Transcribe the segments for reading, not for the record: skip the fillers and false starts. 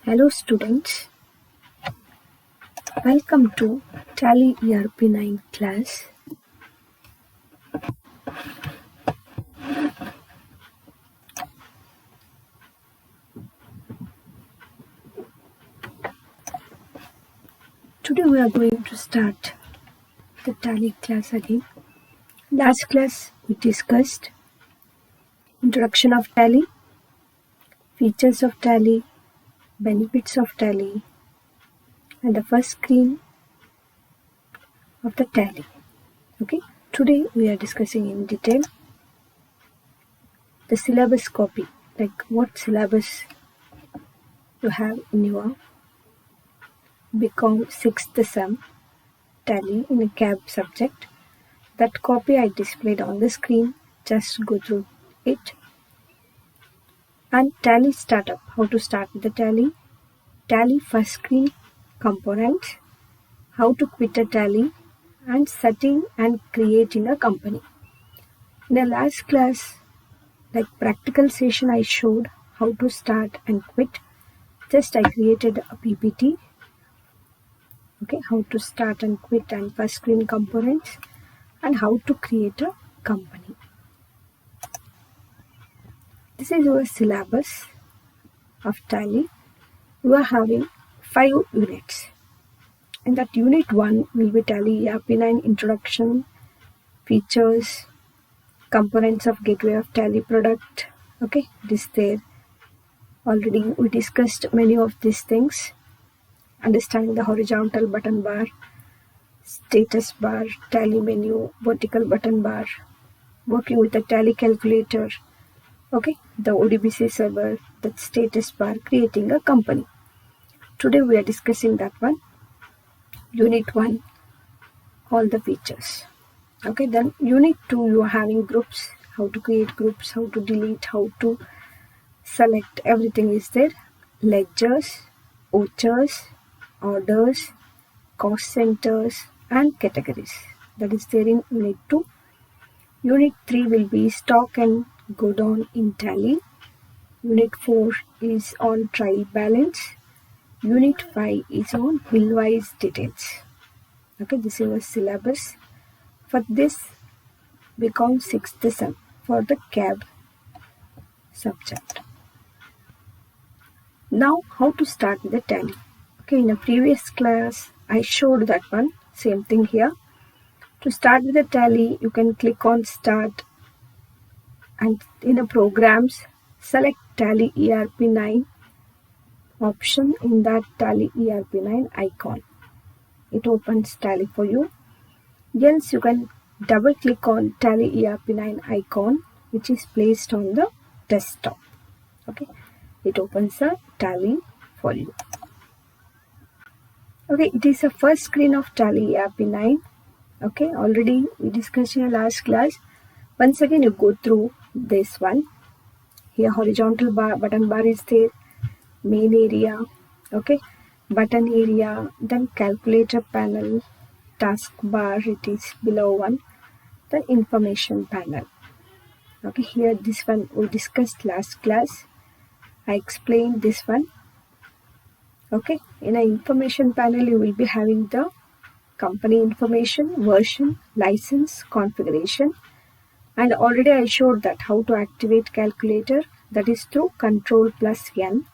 Hello students, welcome to Tally ERP 9 class. Today we are going to start the Tally class again. Last class we discussed introduction of Tally, features of Tally, benefits of Tally, and the first screen of the Tally. Okay, today we are discussing in detail the syllabus copy, like what syllabus you have in your become 6th sem Tally in a CAB subject. That copy I displayed on the screen, just go through it. And Tally startup, how to start the Tally, Tally first screen components, how to quit a Tally, and setting and creating a company. In the last class, like practical session, I showed how to start and quit. Just I created a PPT. Okay, how to start and quit and first screen components and how to create a company. This is your syllabus of Tally. You are having 5 units. In that unit 1 will be Tally ERP 9 introduction, features, components of gateway of Tally product. Okay, this there. Already we discussed many of these things. Understanding the horizontal button bar, status bar, Tally menu, vertical button bar, working with the Tally calculator, okay, the ODBC server, the status bar, creating a company. Today we are discussing that one, unit 1, all the features. Okay, then unit 2 you are having groups, how to create groups, how to delete, how to select, everything is there. Ledgers, vouchers, orders, cost centers and categories, that is there in unit 2. Unit 3 will be stock and go down in Tally. Unit 4 is on trial balance. Unit 5 is on bill-wise details. Okay, this is a syllabus. For this become 6th sem for the CAB subject. Now how to start the Tally. Okay, in a previous class I showed that one, same thing here. To start with the Tally, you can click on start and in a programs select Tally ERP 9 option. In that Tally ERP 9 icon, it opens Tally for you. Else you can double click on Tally ERP 9 icon, which is placed on the desktop. Okay, it opens a Tally for you. Okay, it is the first screen of Tally ERP 9. Okay, already we discussed in the last class. Once again you go through this one. Here horizontal bar, button bar is there, main area, okay, button area, then calculator panel, task bar, it is below one, then information panel. Okay, here this one we discussed last class. I explained this one. Okay, in an information panel you will be having the company information, version, license, configuration, and already I showed that how to activate calculator, that is through Control plus N,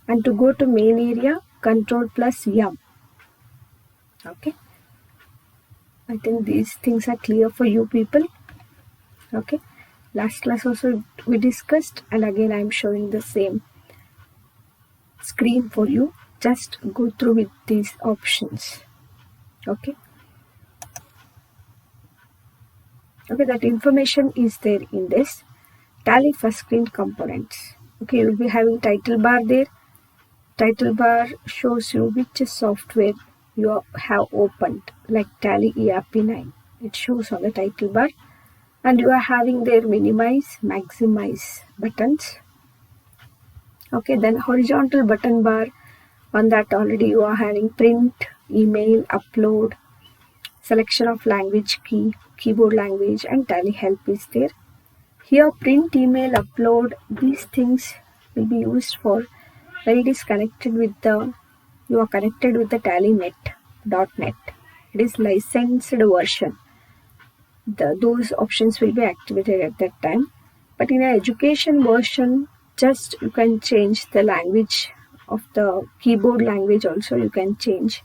and to go to main area, Control plus M. Okay, I think these things are clear for you people. Okay, last class also we discussed, and again I am showing the same screen for you. Just go through with these options. Okay, that information is there in this Tally first screen components. Okay, you will be having title bar there. Title bar shows you which software you have opened, like Tally ERP 9. It shows on the title bar, and you are having there minimize, maximize buttons. Okay, then horizontal button bar, on that already you are having print, email, upload, selection of language key, keyboard language, and Tally help is there. Here print, email, upload, these things will be used for when it is connected with you are connected with the .NET. It is licensed version. Those options will be activated at that time. But in an education version, just you can change the language of the keyboard language also you can change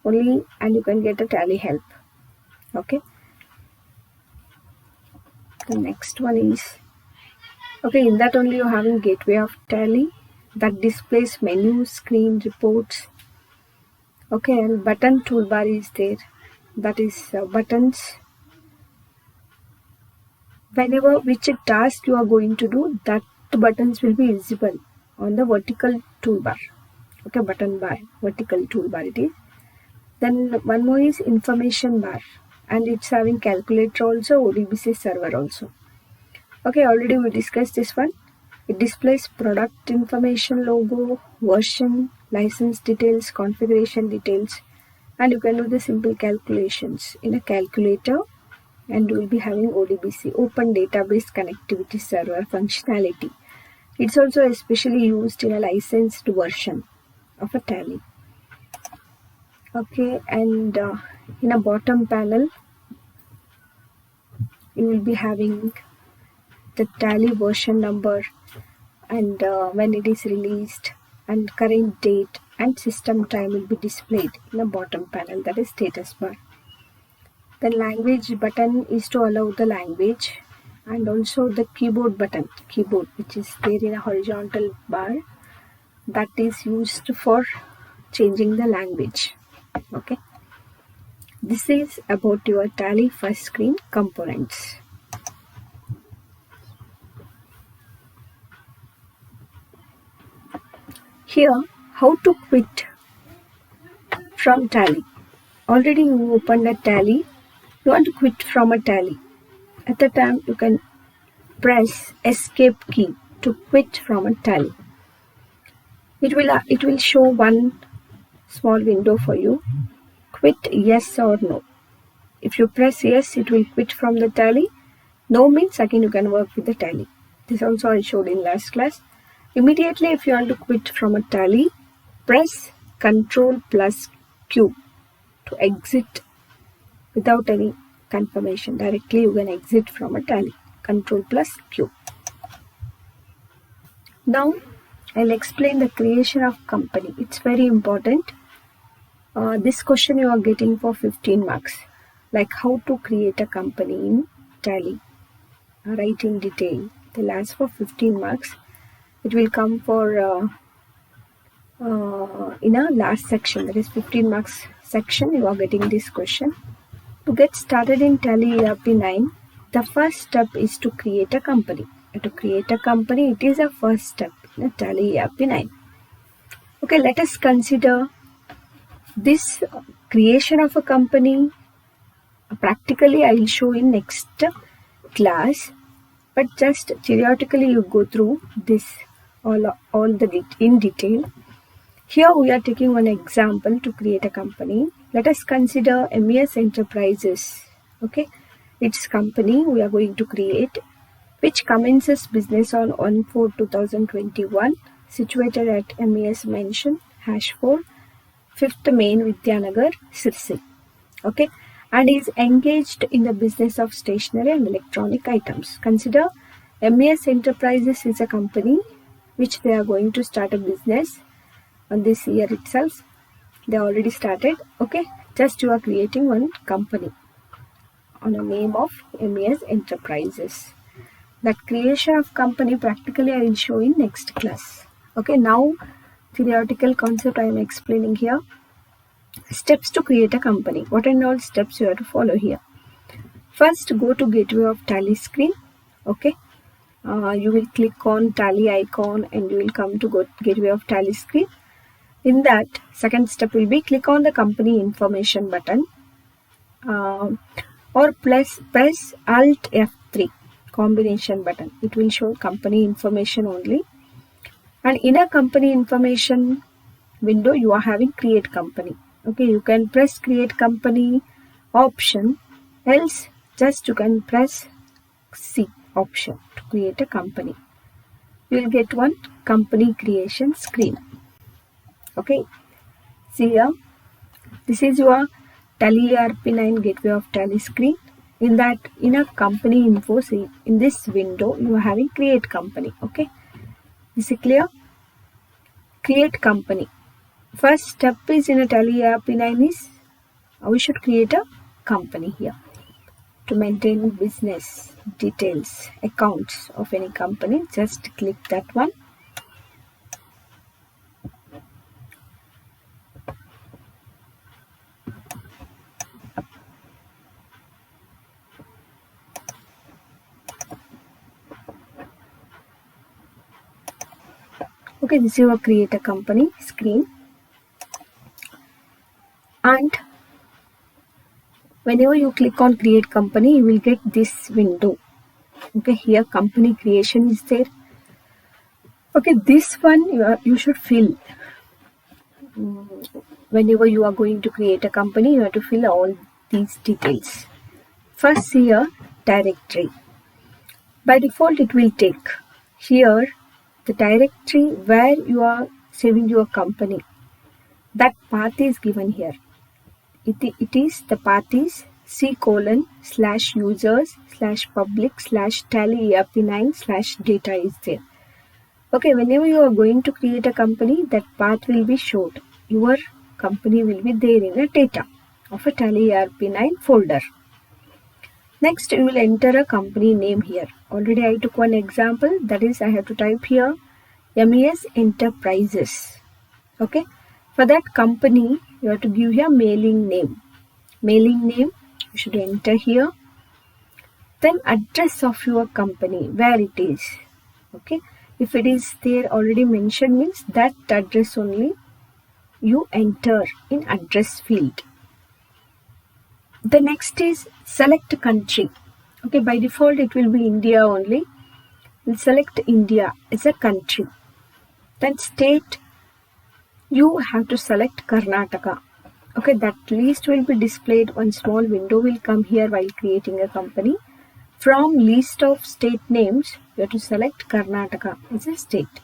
only, and you can get a Tally help. Okay. The next one is, okay, in that only you're having gateway of Tally that displays menu, screen, reports. Okay, and button toolbar is there. That is buttons. Whenever which task you are going to do, that buttons will be visible on the vertical toolbar. Okay, button bar, vertical toolbar it is. Then one more is information bar, and it's having calculator also, ODBC server also. Okay, already we discussed this one. It displays product information, logo, version, license details, configuration details, and you can do the simple calculations in a calculator, and you will be having ODBC, Open Database Connectivity Server functionality. It's also especially used in a licensed version of a Tally. Okay, and in a bottom panel, you will be having the Tally version number and when it is released, and current date and system time will be displayed in the bottom panel, that is status bar. The language button is to allow the language, and also the keyboard button, keyboard which is there in a horizontal bar, that is used for changing the language. Okay, this is about your Tally first screen components. Here, how to quit from Tally. Already you opened a Tally. You want to quit from a Tally. At the time, you can press Escape key to quit from a Tally. It will show one small window for you. Quit yes or no. If you press yes, it will quit from the Tally. No means again you can work with the Tally. This also I showed in last class. Immediately, if you want to quit from a Tally, press Ctrl plus Q to exit without any confirmation. Directly you can exit from a Tally. Ctrl plus Q. Now I'll explain the creation of company. It's very important. This question you are getting for 15 marks. Like how to create a company in Tally. Write in detail. They'll ask for 15 marks. It will come for in a last section, that is 15 marks section. You are getting this question. To get started in Tally ERP 9, the first step is to create a company. To create a company, it is a first step in a Tally ERP 9. Okay, let us consider this creation of a company. Practically, I will show in next class, but just theoretically you go through this in detail. Here we are taking one example to create a company. Let us consider MES Enterprises. Okay, its company we are going to create, which commences business on 1/4/2021, situated at MES Mansion, #4, 5th Main, Vidyanagar, Sirsi. Okay, and is engaged in the business of stationery and electronic items. Consider MES Enterprises is a company which they are going to start a business on this year itself. They already started. Okay, just you are creating one company on a name of MES Enterprises. That creation of company practically I will show in next class. Okay, now theoretical concept I am explaining here. Steps to create a company. What and all steps you have to follow here. First, go to gateway of Tally screen. Okay, you will click on Tally icon and you will come to gateway of Tally screen. In that, second step will be click on the company information button, or press Alt F3 combination button. It will show company information only. And in a company information window, you are having create company. Okay, you can press create company option, else just you can press C option to create a company. You will get one company creation screen. Okay, see here, this is your Tally ERP9 Gateway of Tally screen. In a company info, see, in this window you are having create company. Okay, is it clear? Create company. First step is in a Tally ERP9 is we should create a company here to maintain business details, accounts of any company. Just click that one. Okay, this is your create a company screen. And whenever you click on create company, you will get this window. Okay, here company creation is there. Okay, this one you should fill. Whenever you are going to create a company, you have to fill all these details. First here, directory. By default, it will take here the directory where you are saving your company. That path is given here. It is the path is c:/users/public/tally ERP9/data is there. Okay, whenever you are going to create a company, that path will be showed. Your company will be there in a data of a Tally ERP9 folder. Next, you will enter a company name here. Already I took one example, that is I have to type here MES Enterprises. Okay, for that company, you have to give here mailing name. Mailing name, you should enter here. Then address of your company, where it is. Okay, if it is there already mentioned, means that address only you enter in address field. The next is select country. Okay, by default it will be India only. We'll select India as a country. Then state, you have to select Karnataka. Okay, that list will be displayed. One small window will come here while creating a company. From list of state names, you have to select Karnataka as a state.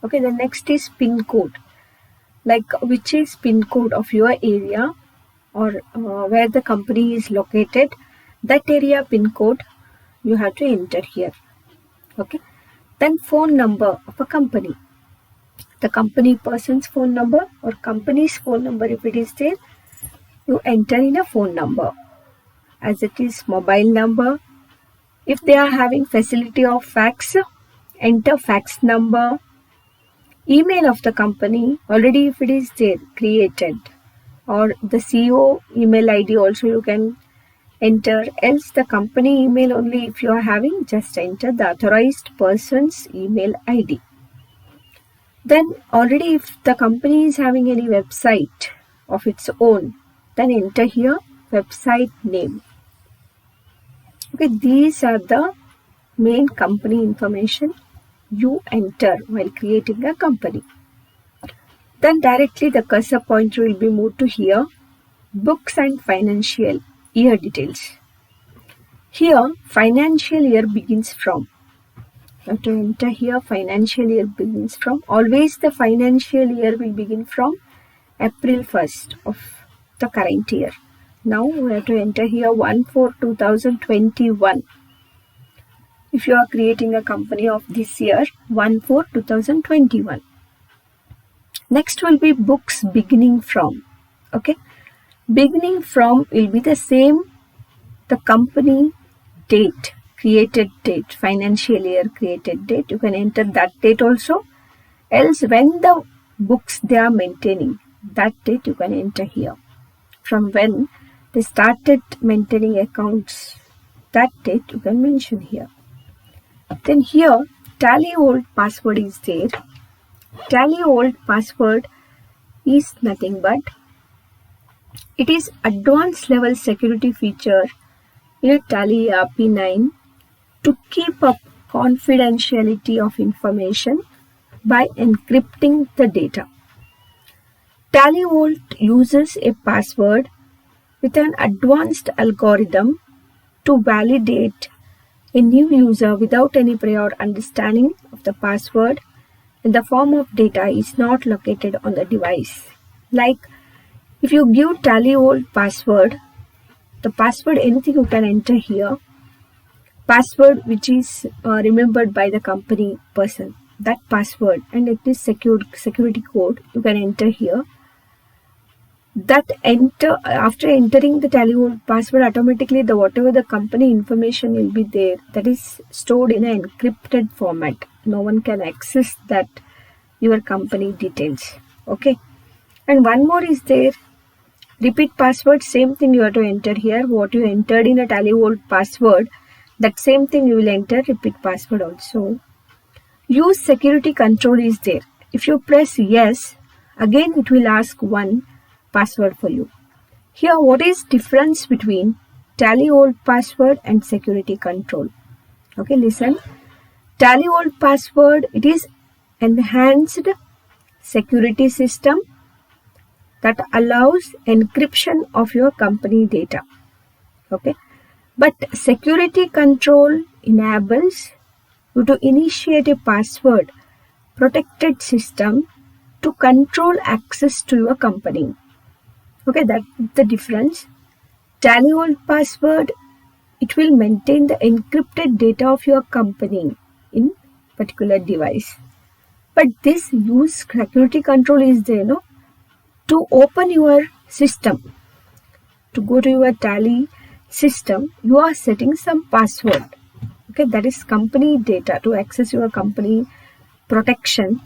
Okay, the next is pin code. Like which is pin code of your area or where the company is located. That area pin code you have to enter here. Okay, then phone number of a company. The company person's phone number or company's phone number, if it is there, you enter in a phone number as it is mobile number. If they are having facility of fax, enter fax number. Email of the company, already if it is there, created, or the CEO email ID also you can enter, else the company email only if you are having, just enter the authorized person's email ID. Then already if the company is having any website of its own, then enter here website name. Okay, these are the main company information you enter while creating a company. Then directly the cursor pointer will be moved to here, books and financial year details. Here financial year begins from. You have to enter here financial year begins from. Always the financial year will begin from April 1st of the current year. Now we have to enter here 1/4/2021. If you are creating a company of this year, 1/4/2021. Next will be books beginning from. Okay, beginning from will be the same, the company date, created date, financial year created date. You can enter that date also. Else when the books they are maintaining, that date you can enter here. From when they started maintaining accounts, that date you can mention here. Then here Tally old password is there. Tally old password is nothing but it is advanced level security feature in a Tally ERP9 to keep up confidentiality of information by encrypting the data. Tally Vault uses a password with an advanced algorithm to validate a new user without any prior understanding of the password and the form of data is not located on the device. Like if you give tally old password, the password anything you can enter here, password which is remembered by the company person, that password, and it is security code you can enter here. That after entering the tally old password, automatically the whatever the company information will be there, that is stored in an encrypted format. No one can access that your company details. Okay, and one more is there, repeat password. Same thing you have to enter here. What you entered in a tally old password, that same thing you will enter repeat password also. Use security control is there. If you press yes, again it will ask one password for you. Here, what is difference between tally old password and security control? Okay, listen. Tally old password, it is enhanced security system that allows encryption of your company data. Okay, but security control enables you to initiate a password protected system to control access to your company. Okay, that's the difference. Tally old password, it will maintain the encrypted data of your company in particular device. But this use security control is there, no? To open your system, to go to your tally system, you are setting some password. Okay, that is company data to access your company protection.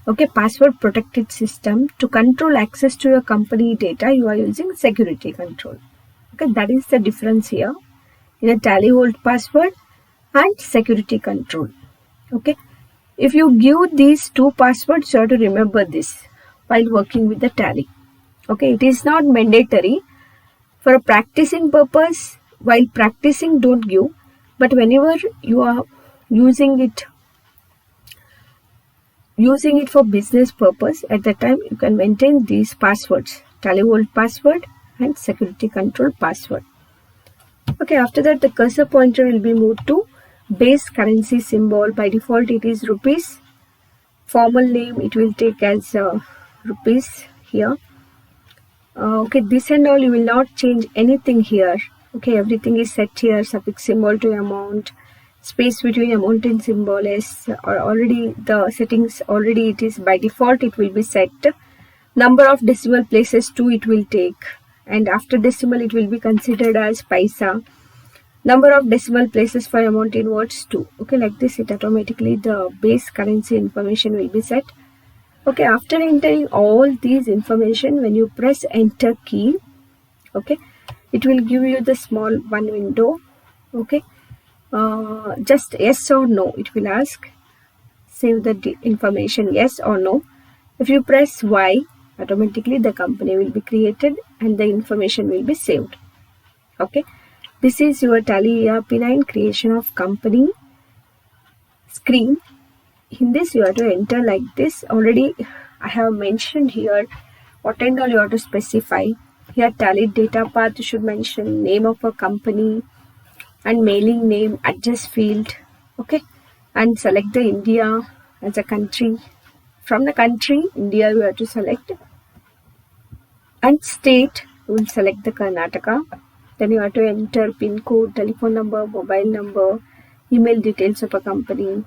Okay, password protected system to control access to your company data, you are using security control. Okay, that is the difference here in a tally old password and security control. Okay, if you give these two passwords, you have to remember this while working with the tally. Okay, it is not mandatory for a practicing purpose. While practicing, don't give, but whenever you are using it for business purpose, at that time you can maintain these passwords, tally old password and security control password. Okay, after that the cursor pointer will be moved to base currency symbol. By default it is rupees. Formal name it will take as rupees here. Okay, this and all you will not change anything here. Okay, everything is set here. Suffix symbol to amount, space between amount and symbol is already the settings, already it is by default it will be set. Number of decimal places 2 it will take, and after decimal it will be considered as paisa. Number of decimal places for amount in words 2. Okay, like this it automatically the base currency information will be set. Okay, after entering all these information, when you press enter key, okay, it will give you the small one window. Okay, just yes or no it will ask. Save the information yes or no. If you press Y, automatically the company will be created and the information will be saved. Okay, this is your Tally ERP9 creation of company screen. In this you have to enter like this. Already I have mentioned here what and all you have to specify. Here tally data path you should mention name of a company and mailing name, address field. Okay, and select the India as a country. From the country India you have to select, and state you will select the Karnataka. Then you have to enter pin code, telephone number, mobile number, email details of a company.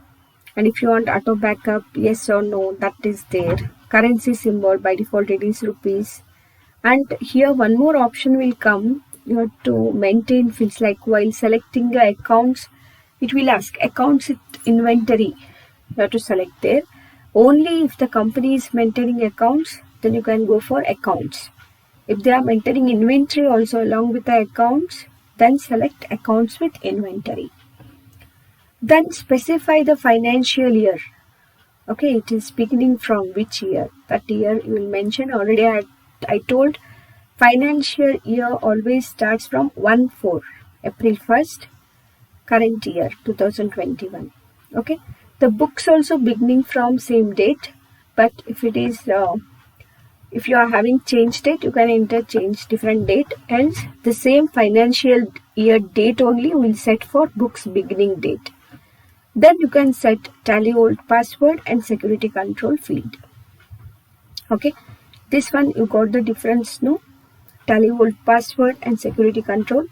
And if you want auto backup, yes or no, that is there. Currency symbol, by default it is rupees. And here one more option will come. You have to maintain fields, like while selecting the accounts, it will ask accounts inventory. You have to select there. Only if the company is maintaining accounts, then you can go for accounts. If they are maintaining inventory also along with the accounts, then select accounts with inventory. Then specify the financial year. Okay, it is beginning from which year. That year you will mention. Already I told financial year always starts from 1/4, April 1st, current year 2021. Okay, the books also beginning from same date, but if it is if you are having change date, you can enter change different date, else the same financial year date only will set for books beginning date. Then you can set tally old password and security control field. Okay, this one you got the difference, no? Tally old password and security control.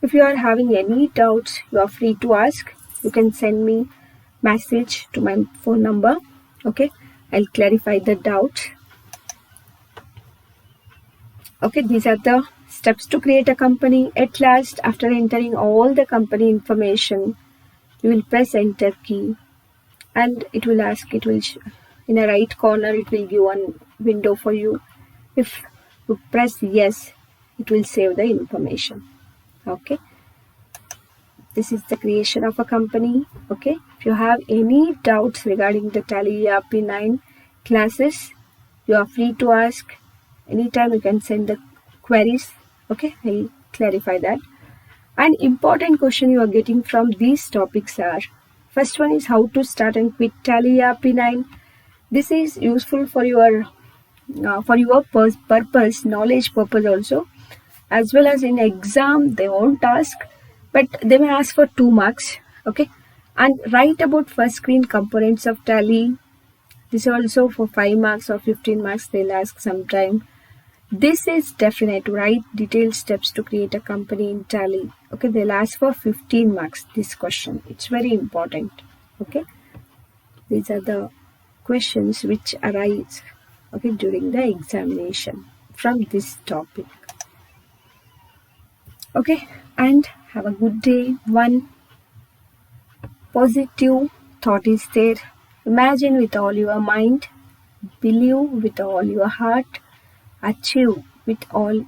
If you are having any doubts, you are free to ask. You can send me message to my phone number. Okay, I'll clarify the doubts. Okay, these are the steps to create a company. At last, after entering all the company information, you will press enter key and it will ask, in a right corner, it will give one window for you. If you press yes, it will save the information. Okay, this is the creation of a company. Okay, if you have any doubts regarding the Tally ERP 9 classes, you are free to ask. Anytime you can send the queries. Okay, I'll clarify that. An important question you are getting from these topics are, first one is how to start and quit Tally ERP 9. This is useful for your purpose, knowledge purpose also, as well as in exam they won't ask, but they may ask for 2 marks. Okay, and write about first screen components of Tally. This also for 5 marks or 15 marks they'll ask sometime. This is definite. Write detailed steps to create a company in Tally. Okay, they'll ask for 15 marks this question. It's very important. Okay, these are the questions which arise during the examination from this topic. Okay, and have a good day. One positive thought is there. Imagine with all your mind, believe with all your heart, achieve with all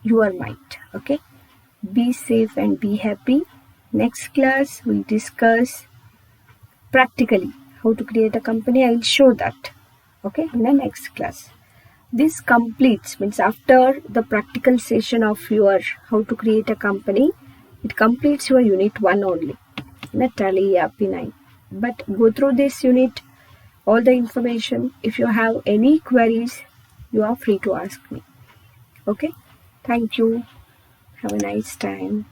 your might. Okay, be safe and be happy. Next class we'll discuss practically how to create a company. I will show that. Okay, in the next class. This completes, means after the practical session of your how to create a company, it completes your unit 1 only in the Tally ERP 9. But go through this unit, all the information. If you have any queries, you are free to ask me. Okay, thank you. Have a nice time.